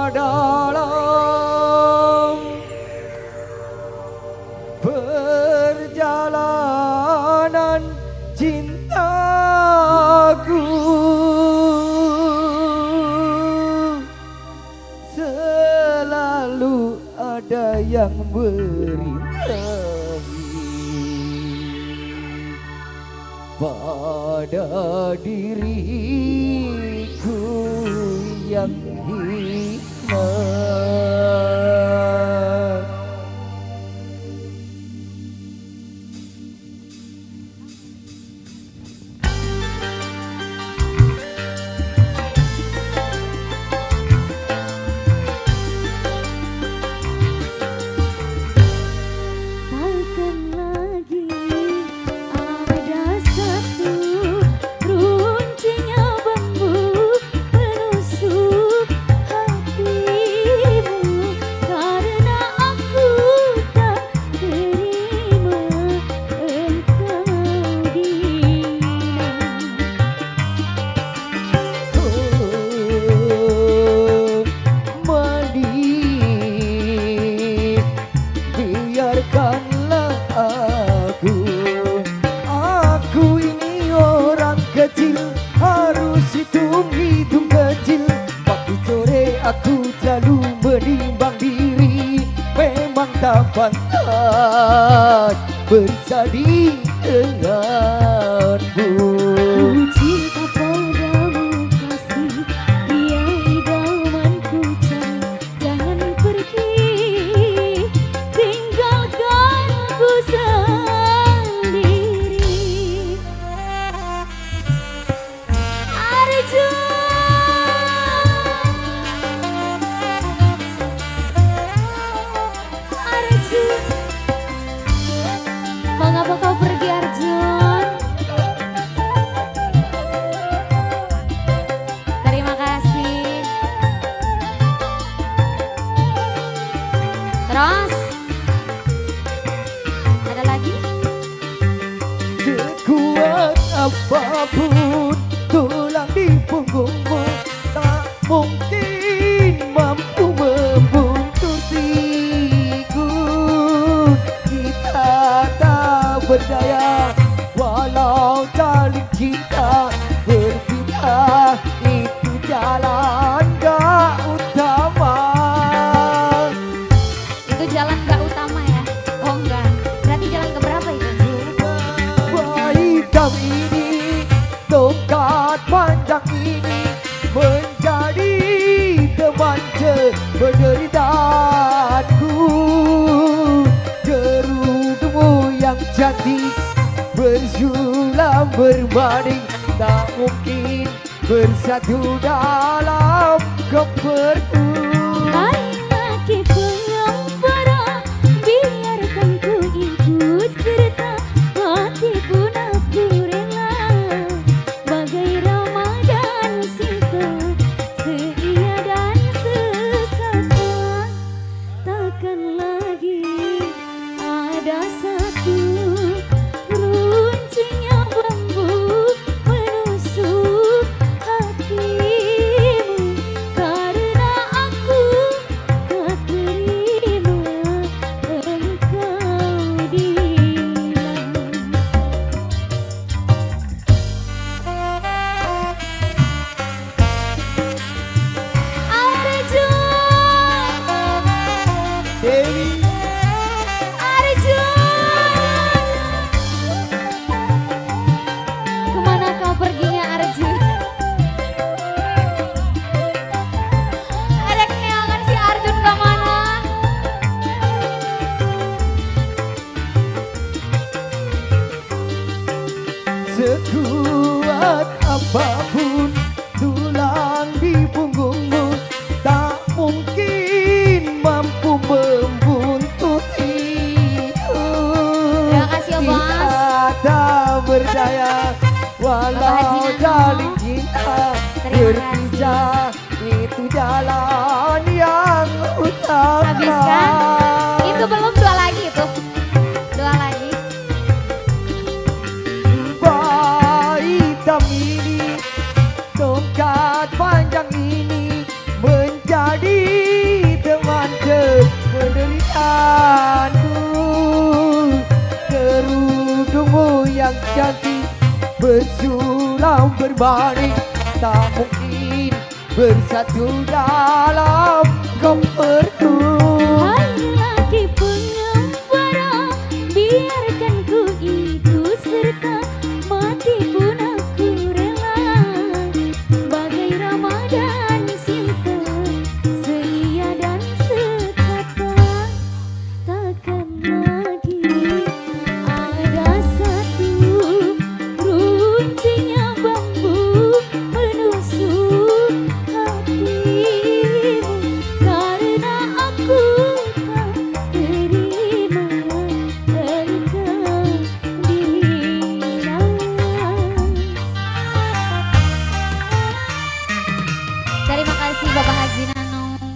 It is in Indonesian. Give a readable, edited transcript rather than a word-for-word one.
dalam perjalanan cintaku selalu ada yang berintahi pada diriku yang hina. Biarkanlah aku ini orang kecil, harus hitung-hitung kecil. Pagi sore aku selalu menimbang diri, memang tak pantas bersanding denganmu. Cinta padamu kasih, dia idamanku cari. Jangan pergi, tinggalkanku sendiri. Arjun, Arjun, mengapa kau pergi Arjun? Terima kasih. Terus ada lagi? Sekuat apapun tulang di punggungmu, tak mungkin mampu membuntusiku. Kita tak berdaya walau saling cinta berpisah, itu jalan gak utama. Itu jalan gak utama ya? Oh enggak, berarti jalan keberapa itu? Hitam ini, tongkat panjang ini menjadi teman penderitaanku. Gerudungmu yang cantik bersulam berbanding, tak mungkin bersatu dalam keperluan. Hai laki pengembara, biarkan ku ikut serta, hati pun aku rela. Bagai Ramadan Sita, setia dan sekata. Takkan lagi ada satu runcingnya bambu menusuk hatimu, karena aku tak terima engkau diam. Arjun, Dewi, Arjun, kemana kau perginya Arjun? Ada keneangan si Arjun kemana? sekuat apapun tulang di punggungmu, tak mungkin mampu membuntusiku. Terima kasih ya, Bos. Kita tak berdaya walau Haji Nano. saling cinta Terima berpisah, itu jalan yang utama. Habis kan? Itu belum dua lagi itu. Dua lagi. Hitam ini, tongkat panjang yang cantik bersulam berbanding, tak mungkin bersatu dalam keperluan.